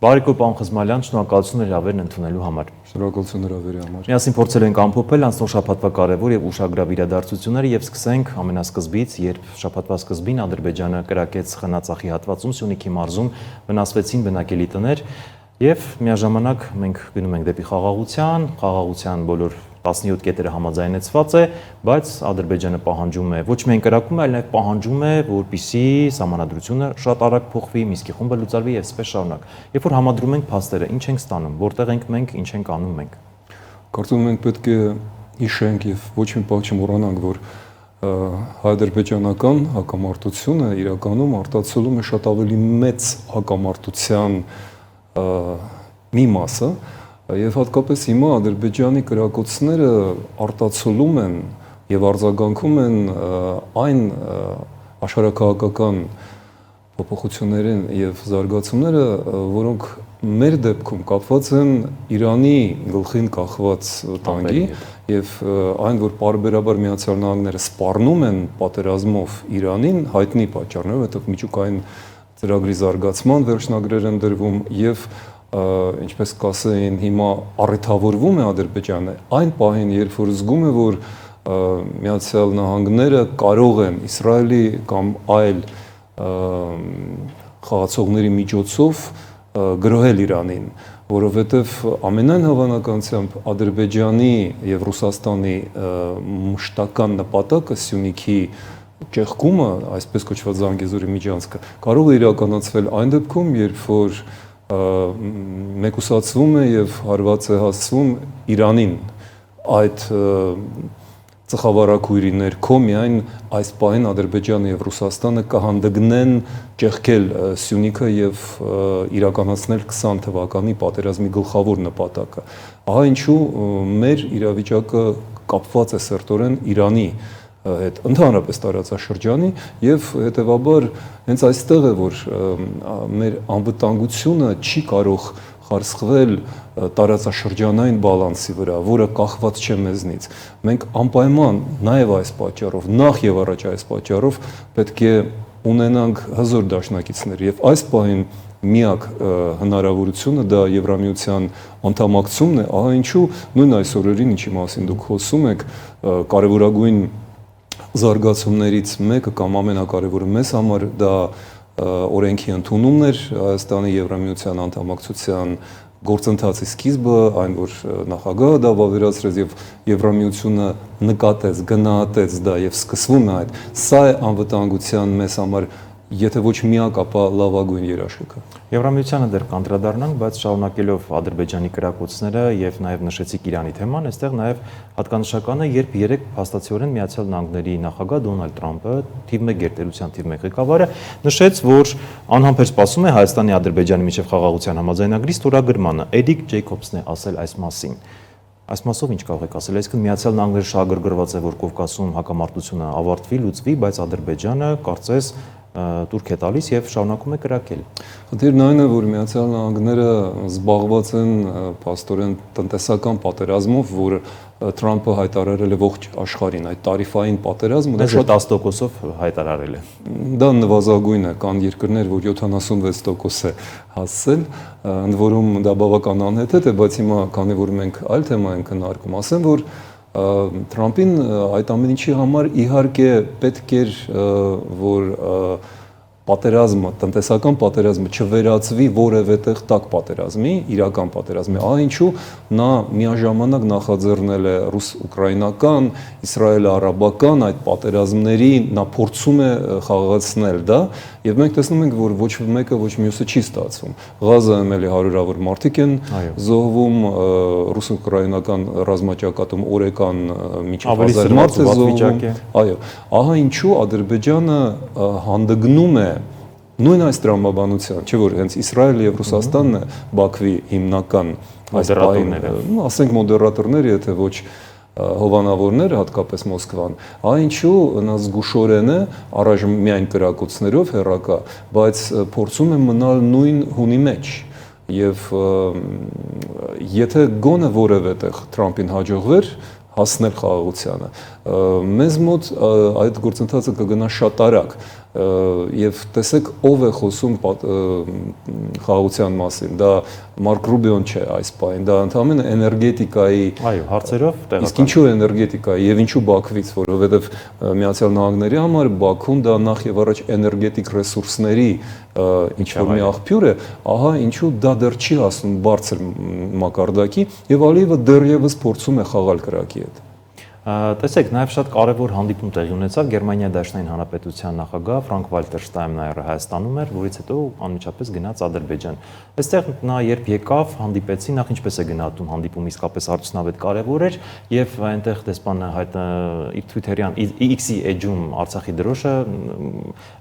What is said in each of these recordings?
Բարեկո պարոն Խզմալյան, շնորհակալություն հրավերն ընդունելու համար։ Շնորհակալություն հրավերի համար։ Միասին փորձել ենք ամփոփել անցնող շաբաթվա կարևոր եւ ուշագրավ իրադարձությունները եւ սկսենք ամենասկզբից, երբ շաբաթվա սկզբին Ադրբեջանը կրակեց Խնածախի հատվածում Սյունիքի մարզում վնասվեցին բնակելի տներ եւ միաժամանակ մենք գնում ենք դեպի խաղաղության բոլոր 17 կետերը համաձայնեցված է, բայց Ադրբեջանը պահանջում է ոչ միայն կրակում, այլ նաև պահանջում է, որպեսզի սահմանադրությունը շատ արագ փոխվի, Մինսկի խումբը լուծարվի եւ այսպես շարունակ։ Երբ որ համադրում ենք փաստերը, ինչ ենք ստանում, որտեղ ենք մենք, ինչ ենք անում մենք։ Կարծում եմ մենք պետք է հիշենք եւ ոչ մի բան չմոռանանք, որ հայ-ադրբեջանական հակամարտությունը իրականում արտացոլում է շատ ավելի մեծ հակամարտության մի մասը, եւ հատկապես հիմա Ադրբեջանի կրակոցները արտացոլում են եւ արձագանքում են այն աշխարհաքաղաքական փոփոխություններին եւ զարգացումները, որոնք մեր դեպքում կապված են Իրանի գլխին կախված տանկի եւ այն, որ պարբերաբար Միացյալ Նահանգները սպառնում են պատերազմով Իրանին, հայտնի պատճառներով, որտեղ միջուկային ծրագրի զարգացման վերջնագրեր են դրվում եւ ինչպես կասեին, հիմա առիթավորվում է Ադրբեջանը այն պահին, երբ որ զգում է, որ Միացյալ Նահանգները կարող են Իսրայելի կամ այլ խաղացողների միջոցով գրոհել Իրանին, որովհետև ամենայն հավանականությամբ Ադրբեջանի եւ Ռուսաստանի մշտական նպատակը Սյունիքի ճեղքումը, այսպես կոչված Զանգեզուրի միջանցքը, կարող է իրականացվել այն դեպքում, երբ որ մեկուսացվում է եւ հարված է հասցվում Իրանին այդ ծխավարակույրի ներքո միայն այս պահին Ադրբեջանը եւ Ռուսաստանը կհանդգնեն ճեղքել Սյունիքը եւ իրականացնել 20 թվականի պատերազմի գլխավոր նպատակը։ Ահա ինչու մեր իրավիճակը կապված է սերտորեն Իրանի հետ ընդհանրապես տարածաշրջանի եւ հետեւաբար հենց այստեղ է որ մեր անվտանգությունը չի կարող խարսխվել տարածաշրջանային բալանսի վրա, որը կախված չէ մեզնից։ Մենք անպայման նաեւ այս պատճառով, նախ եւ առաջ այս պատճառով պետք է ունենանք հզոր դաշնակիցներ եւ այս պահին միակ հնարավորությունը դա Եվրամիության անդամակցումն է, ահա ինչու նույն այս օրերին, ինչի մասին դուք խոսում եք, կարևորագույն զարգացումներից մեկը կամ ամենակարևորը մեզ համար դա օրենքի ընդունումն էր Հայաստանի Եվրամիության անդամակցության գործընթացի սկիզբը, այն որ նախագահը դա վավերացրեց եւ Եվրամիությունը նկատեց, գնահատեց դա եւ սկսվում է այդ։ Սա է անվտանգության մեզ համար եթե ոչ միակ, ապա լավագույն երաշխիքը։ Եվրամիությանը դեռ կանդրադառնանք, բայց շարունակելով Ադրբեջանի կրակոցները եւ նաեւ նշեցիք Իրանի թեման, այստեղ նաեւ հատկանշական է, երբ երեք փաստացիորեն Միացյալ Նահանգների նախագահ Դոնալդ Թրամփը թիվ 1 գերտերության թիվ 1 ղեկավարը նշեց, որ անհամբեր սպասում է Հայաստանի Ադրբեջանի միջև խաղաղության համաձայնագրի ստորագրմանը։ Էրիկ Ջեյքոբսն է ասել այս մասին։ Այս մասով ինչ կարող եք ասել, այսինքն Միացյալ Նահանգները շահագրգռված է, որ Կովկասում հակամարտությունը ավարտվի, լուծվի, բայց Ադրբեջանը կարծես տուրք է տալիս եւ շարունակում է կրակել։ Խնդիրն այն է, որ Միացյալ Նահանգները զբաղված են փաստորեն տնտեսական պատերազմով, որը Թրամփը հայտարարել է ողջ աշխարհին, այդ տարիֆային պատերազմը դա շատ 10%-ով հայտարարել է։ Դա նվազագույն է, կան երկրներ, որ 76% է հասցել, ընդ որում դա բավական անհեթեթ է, բայց հիմա քանի որ մենք այլ թեմա ենք քննարկում, ասեմ, որ Թրամփին այդ ամեն ինչի համար իհարկե պետք էր որ պատերազմը, տնտեսական պատերազմը չվերածվի որևէ տեղ տաք պատերազմի, իրական պատերազմի, ահա ինչու նա միաժամանակ նախաձեռնել է ռուս-ուկրաինական, իսրայել-արաբական այդ պատերազմների նա փորձում է խաղաղացնել դա, եւ մենք տեսնում ենք, որ ոչ մեկը ոչ մյուսը չի ստացվում։ Ղազայում էլի հարյուրավոր մարդիկ են զոհվում, ռուս-ուկրաինական ռազմաճակատում օրեկան մինչև 1000 մարդ է զոհվում։ Այո, ահա ինչու Ադրբեջանը հանդգնում է նույն այս տրամաբանության, չէ՞ որ հենց Իսրայելը եւ Ռուսաստանն է Բաքվի հիմնական այս պահները, ասենք մոդերատորները, եթե ոչ հովանավորները, հատկապես Մոսկվան, այնչու նա զգուշորեն է առայժմ միայն կրակոցներով հերակա, բայց փորձում է մնալ նույն հունի մեջ եւ եթե գոնե որևէ տեղ Թրամփին հաջողվեր հասնել խաղաղությանը, մեզ մոտ այդ գործընթացը կգնա շատ արագ, եւ տեսեք ով է խոսում խաղաղության մասին, դա Մարկ Ռուբիոն չէ այս պահին, դա ընդհանրապես էներգետիկայի այո, հարցերով տեղական։ Իսկ ինչու էներգետիկայի եւ ինչու Բաքվից, որովհետեւ Միացյալ Նահանգների համար Բաքուն դա նախ եւ առաջ էներգետիկ ռեսուրսների ինչ որ մի աղբյուր է, ահա ինչու դա դեռ չի հասնում բարձր մակարդակի եւ Ալիևը դեռևս փորձում է խաղալ կրակի հետ։ Տեսեք, նաև շատ կարևոր հանդիպում տեղի ունեցավ Գերմանիայի Դաշնային Հանրապետության նախագահ Ֆրանկ Վալտեր Շտայնմայերը Հայաստանում էր, որից հետո անմիջապես գնաց Ադրբեջան։ Այստեղ նա երբ եկավ, հանդիպեցին, նախ ինչպես է գնահատում հանդիպումը, իսկապես արդյունավետ կարևոր էր, եւ այնտեղ դեսպանը իր Twitter-յան X-ի էջում Արցախի դրոշը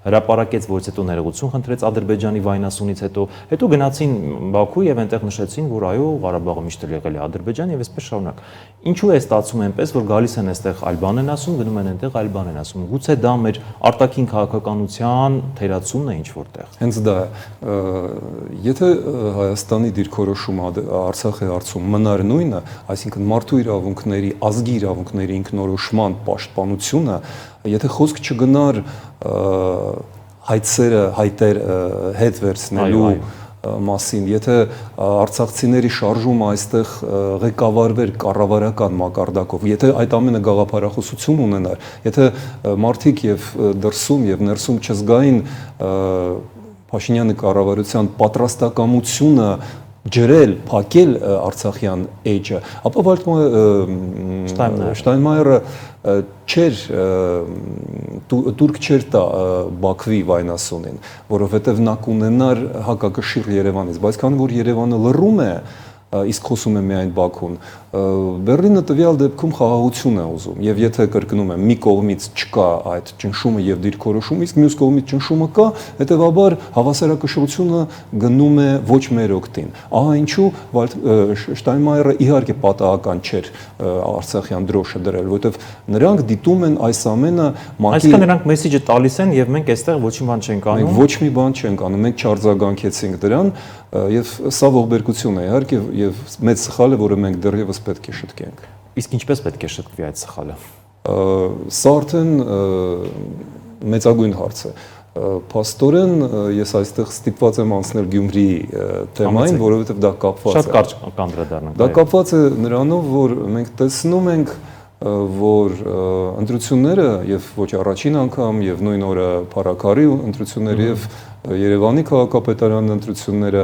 հրապարակեց, որից հետո ներողություն խնդրեց Ադրբեջանի վայնասունից հետո գնացին Բաքու եւ այնտեղ նշեցին, որ այո, Ղարաբաղը միշտ եղել է Ադրբեջան եւ այսպես շարունակ։ Ինչու է ստացվում այնպես, որ գալիս են այստեղ այլ բան են ասում, գնում են այնտեղ այլ բան են ասում։ Գուցե դա մեր արտաքին քաղաքականության թերացումն է ինչ որտեղ։ Հենց դա է։ Եթե Հայաստանի դիրքորոշումը Արցախի հարցում մնար նույնը, այսինքն մարդու իրավունքների, ազգի իրավունքների ինքնորոշման պաշտպանությունը, եթե խոսք չգնար հայտեր հետ վերցնելու մասին, եթե արցախցիների շարժումը այստեղ ղեկավարվեր կառավարական մակարդակով, եթե այդ ամենը գաղափարախոսություն ունենար, եթե մարդիկ եւ դրսում եւ ներսում չզգային Փաշինյանի կառավարության պատրաստակամությունը ջրել, փակել Արցախյան էջը, ապա Շտայնմայերը տուրք չէր տա Բաքվի վայնասունին, որովհետև նա կունենար հակակշիռ Երևանից, բայց քանի որ Երևանը լռում է, իսկ խոսում է միայն Բաքուն, Բեռլինը տվյալ դեպքում խաղաղություն է ուզում, եւ եթե կրկնում եմ, մի կողմից չկա այդ ճնշումը եւ դիրքորոշումը, իսկ մյուս կողմից ճնշումը կա, հետեւաբար հավասարակշռությունը գնում է ոչ մեր օգտին։ Ահա ինչու Շտայնմայերը իհարկե պատահական չէր Արցախյան դրոշը դրել, որովհետեւ նրանք դիտում են այս ամենը Այսինքն նրանք մեսիջը տալիս են եւ մենք այստեղ ոչինչ բան չենք անում։ Մենք ոչ մի բան չենք անում, մենք չարձագանքեցինք դրան եւ սա ողբերգություն է իհարկե եւ մեծ սխալ է, որը մենք դեռևս պետք է շտկենք։ Իսկ ինչպես պետք է շտկվի այդ սխալը։ Սա արդեն մեծագույն հարց է։ Փաստորեն ես այստեղ ստիպված եմ անցնել Գյումրիի թեմային, որովհետեւ դա կապված է։ Շատ կարճ կանդրադառնանք։ Դա կապված է նրանով, որ մենք տեսնում ենք, որ ընտրությունները եւ ոչ առաջին անգամ եւ նույն օրը Փարաքարի ընտրությունները եւ Երևանի քաղաքապետարանի ընտրությունները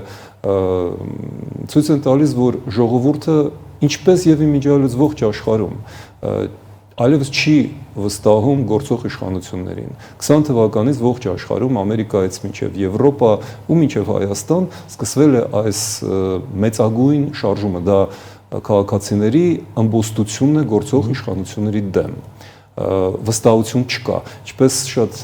ցույց են տալիս, որ ժողովուրդը ինչպես եւ իմիջիալից ողջ աշխարհում այլևս չի վստահում գործող իշխանություններին։ 20 թվականից ողջ աշխարհում Ամերիկայից մինչև Եվրոպա ու մինչև Հայաստան սկսվել է այս մեծագույն շարժումը, դա քաղաքացիների ըմբոստությունն է գործող իշխանությունների դեմ։ Վստահություն չկա, ինչպես շատ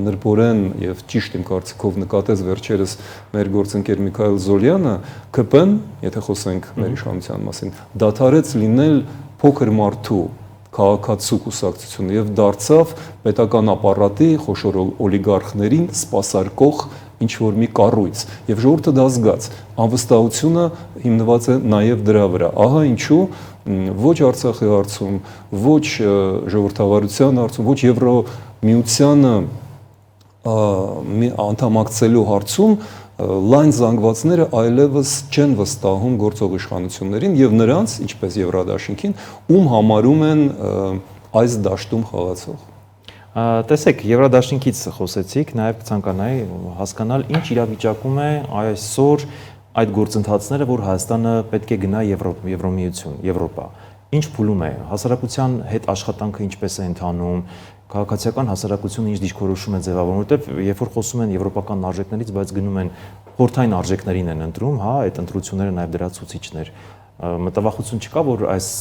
նրբորեն եւ ճիշտ իմ կարծիքով նկատեց վերջերս մեր գործընկեր Միքայել Զոլյանը, ԿՊ-ն, եթե խոսենք մեր իշխանության մասին, դադարեց լինել փոքր մարդու քաղաքացու կուսակցություն եւ դարձավ պետական ապարատի խոշոր օլիգարխներին սպասարկող ինչ որ մի կառույց եւ ժողովուրդը դա զգաց անվստահությունը հիմնված է նաեւ դրա վրա ահա ինչու ոչ Արցախի հարցում ոչ ժողովրդավարության հարցում ոչ Եվրոմիությանը անդամակցելու հարցում լայն զանգվածները այլևս չեն վստահում գործող իշխանություններին եւ նրանց ինչպես Եվրադաշինքին ում համարում են այս դաշտում խաղացող Տեսեք, Եվրադաշինքից խոսեցիք, նաև կցանկանայի հասկանալ ինչ իրավիճակում է այսօր այդ գործընթացները, որ Հայաստանը պետք է գնա Եվրոմիություն, Եվրոպա։ Ինչ փուլում է, հասարակության հետ աշխատանքը ինչպես է ընթանում, քաղաքացիական հասարակությունը ինչ դիրքորոշում է ձևավորում, որովհետև երբ որ խոսում են եվրոպական արժեքներից, բայց գնում են խորհրդային արժեքներին են ընտրում, հա, այդ ընտրությունները նաև դրա ցուցիչներ։ Մտավախություն չկա, որ այս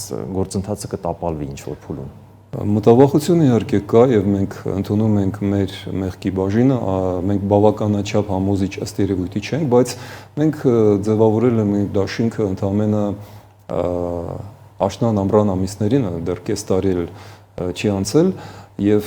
գործընթացը կտապալվի ինչ որ փուլում։ Մտավախություն իհարկե կա եւ մենք ընդունում ենք մեր մեղքի բաժինը, մենք բավականաչափ համոզիչ ըստ երևույթի չենք, բայց մենք ձևավորել ենք դաշինքը ընդհանրապես աշնան ամռան ամիսներին, դեռ կես տարի չի անցել եւ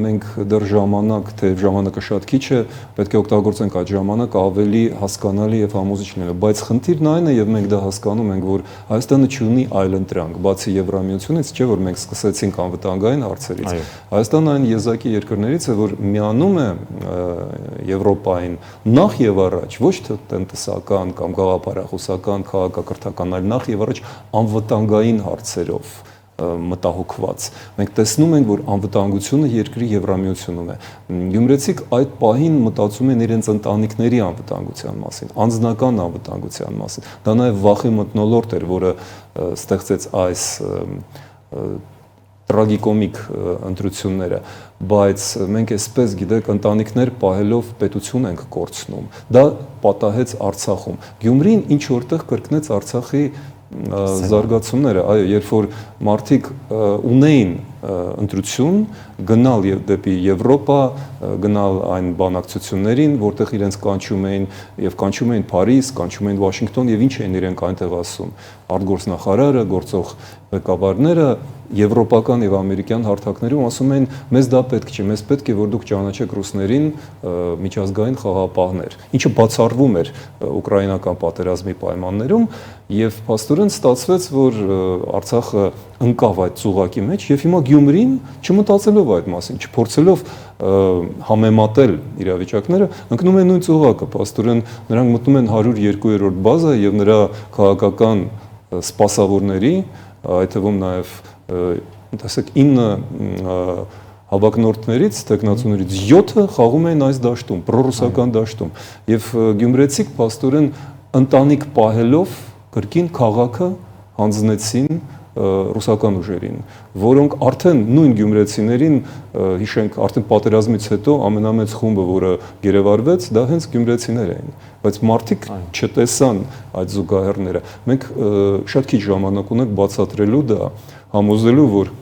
մենք դեռ ժամանակ, թե ժամանակը շատ քիչ է, պետք է օգտագործենք այդ ժամանակը ավելի հասկանալի եւ համոզիչ լինելու, բայց խնդիրն այն է եւ մենք դա հասկանում ենք, որ Հայաստանը չունի այլ ընտրանք, բացի Եվրամիությունից, չէ՞ որ մենք սկսեցինք անվտանգային հարցերից։ Հայաստանը այն եզակի երկրներից է, որ միանում է Եվրոպային նախ եւ առաջ, ոչ թե տնտեսական կամ գաղափարախոսական, քաղաքակրթական, այլ նախ եւ առաջ անվտանգային հարցերով մտահոգված։ Մենք տեսնում ենք, որ անվտանգությունը երկրի Եվրամիությունում է։ Գյումրեցիք այդ պահին մտածում են իրենց ընտանիքների անվտանգության մասին, անձնական անվտանգության մասին։ Դա նաև վախի մթնոլորտ էր, որը ստեղծեց այս տրագիկոմիկ ընտրությունները, բայց մենք այսպես գիտեք ընտանիքներ պահելով պետություն ենք կորցնում։ Դա պատահեց Արցախում։ Գյումրին ինչ որտեղ կրկնեց Արցախի զարգացումները, այո, երբ որ մարդիկ ունեին ընտրություն, գնալ դեպի Եվրոպա, գնալ այն բանակցություններին, որտեղ իրենց կանչում էին եւ կանչում էին Փարիզ, կանչում էին Վաշինգտոն եւ ինչ էին իրենք այնտեղ ասում։ Արտգործնախարարը, գործող ղեկավարները եվրոպական եւ ամերիկյան հարթակներում ասում են, մեզ դա պետք չէ, մեզ պետք է որ դուք ճանաչեք ռուսներին միջազգային խաղաղապահներ, ինչը բացառվում էր ուկրաինական պատերազմի պայմաններում եւ փաստորեն ստացվեց, որ Արցախը ընկավ այդ ծուղակի մեջ եւ հիմա Գյումրին չմտածելով այդ մասին, չփորձելով համեմատել իրավիճակները, ընկնում են նույն ծուղակը, փաստորեն նրանք մտնում են 102-րդ բազա եւ նրա քաղաքական սպասավորների, այդ թվում նաեւ տեսեք 9 հավակնորդներից, տեխնացուներից 7-ը խաղում էին այս դաշտում, պրոռուսական դաշտում եւ գյումրեցիք փաստորեն ընտանիք պահելով կրկին քաղաքը հանձնեցին ռուսական ուժերին, որոնք արդեն նույն գյումրեցիներին, հիշենք, արդեն պատերազմից հետո ամենամեծ խումբը, որը գերեվարվեց, դա հենց գյումրեցիներ էին, բայց մարդիկ չտեսան այդ զուգահեռները։ Մենք շատ քիչ ժամանակ ունենք բացատրելու դա, համոզելու, որ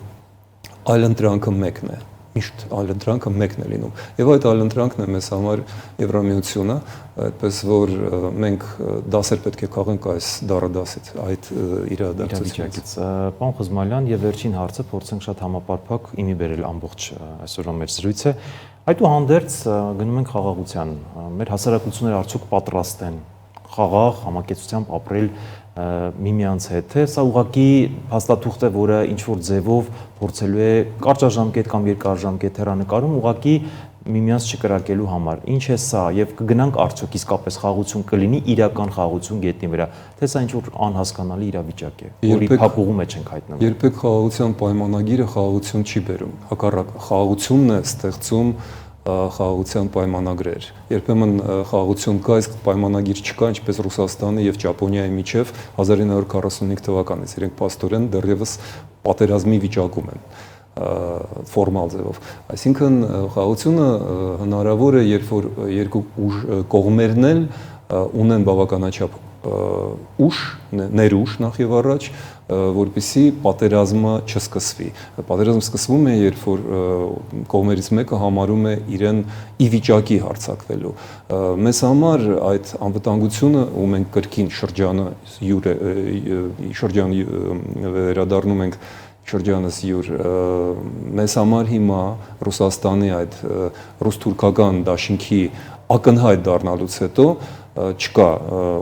այլընտրանքը մեկն է, միշտ այլընտրանքը մեկն է լինում։ Եվ այդ այլընտրանքն է մեզ համար Եվրամիությունը, այդպես որ մենք դասեր պետք է քաղենք այս դարադասից, այդ իրադարձությունից։ Պարոն Խզմալյան, եւ վերջին հարցը փորձենք շատ համապարփակ իմի բերել ամբողջ այսօրվա մեր զրույցը։ Այդուհանդերձ գնում ենք խաղաղության։ Մեր հասարակությունները արդյոք պատրաստ են խաղաղ համակեցությամբ ապրել միմյանց հետ, թե սա ուղղակի հաստատուղթ է, որը ինչ որ ձևով փորձելու է կարճաժամկետ կամ երկարաժամկետ հեռանկարում ուղղակի միմյանց չկրակելու համար։ Ինչ է սա եւ կգնանք արդյոք իսկապես խաղաղություն կլինի իրական խաղաղություն գետնի վրա, թե սա ինչ որ անհասկանալի իրավիճակ է, որի փակուղու մեջ ենք հայտնվում։ Երբեք խաղաղության պայմանագիրը խաղաղություն չի բերում, հակառակ խաղաղությունն է ստեղծում խաղաղության պայմանագրեր։ Երբեմն խաղաղություն կա, իսկ պայմանագիր չկա, ինչպես Ռուսաստանի եւ Ճապոնիայի միջև 1945 թվականից։ Իրենք փաստորեն դեռևս պատերազմի վիճակում են ֆորմալ ձևով։ Այսինքն խաղաղությունը հնարավոր է, երբ որ երկու կողմերն էլ ունեն բավականաչափ ուժ, ներուժ նախ եւ առաջ, որպեսզի պատերազմը չսկսվի։ Պատերազմը սկսվում է, երբ որ կողմերից մեկը համարում է իրեն ի վիճակի հարձակվելու։ Մեզ համար այդ անվտանգությունը, ու մենք կրկին շրջանը վերադառնում ենք շրջանս յուր, մեզ համար հիմա Ռուսաստանի այդ ռուս-թուրքական դաշինքի ակնհայտ դառնալուց հետո չկա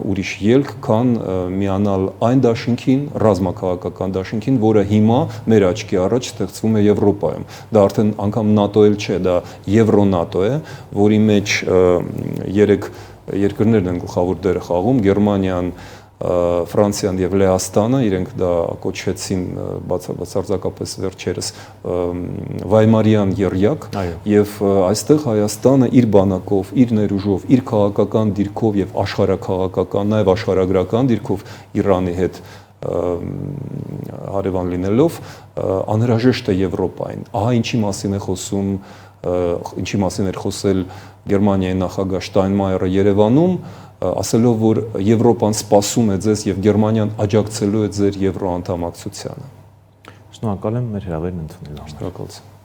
ուրիշ ելք, քան միանալ այն դաշինքին, ռազմաքաղաքական դաշինքին, որը հիմա մեր աչքի առաջ ստեղծվում է Եվրոպայում։ Դա արդեն անգամ ՆԱՏՕ էլ չէ, դա Եվրոնատո է, որի մեջ 3 երկրներն են գլխավոր դերը խաղում՝ Գերմանիան, Ֆրանսիան եւ Լեհաստանը, իրենք դա կոչվեցին բացարձակապես վերջերս Վայմարյան եռյակ, եւ այստեղ Հայաստանը իր բանակով, իր ներուժով, իր քաղաքական դիրքով եւ աշխարհակաղակական, նաեւ աշխարհագրական դիրքով Իրանի հետ հարևան լինելով անհրաժեշտ է Եվրոպային։ Ահա ինչի մասին է խոսում, ինչի մասին էր խոսել Գերմանիայի նախագահ Շտայնմայերը Երևանում, ասելով, որ Եվրոպան սպասում է ձեզ եւ Գերմանիան աջակցելու է ձեր եվրոանդամակցությանը։ Շնորհակալ եմ մեր հրավերն ընդունելու համար։ Շնորհակալություն։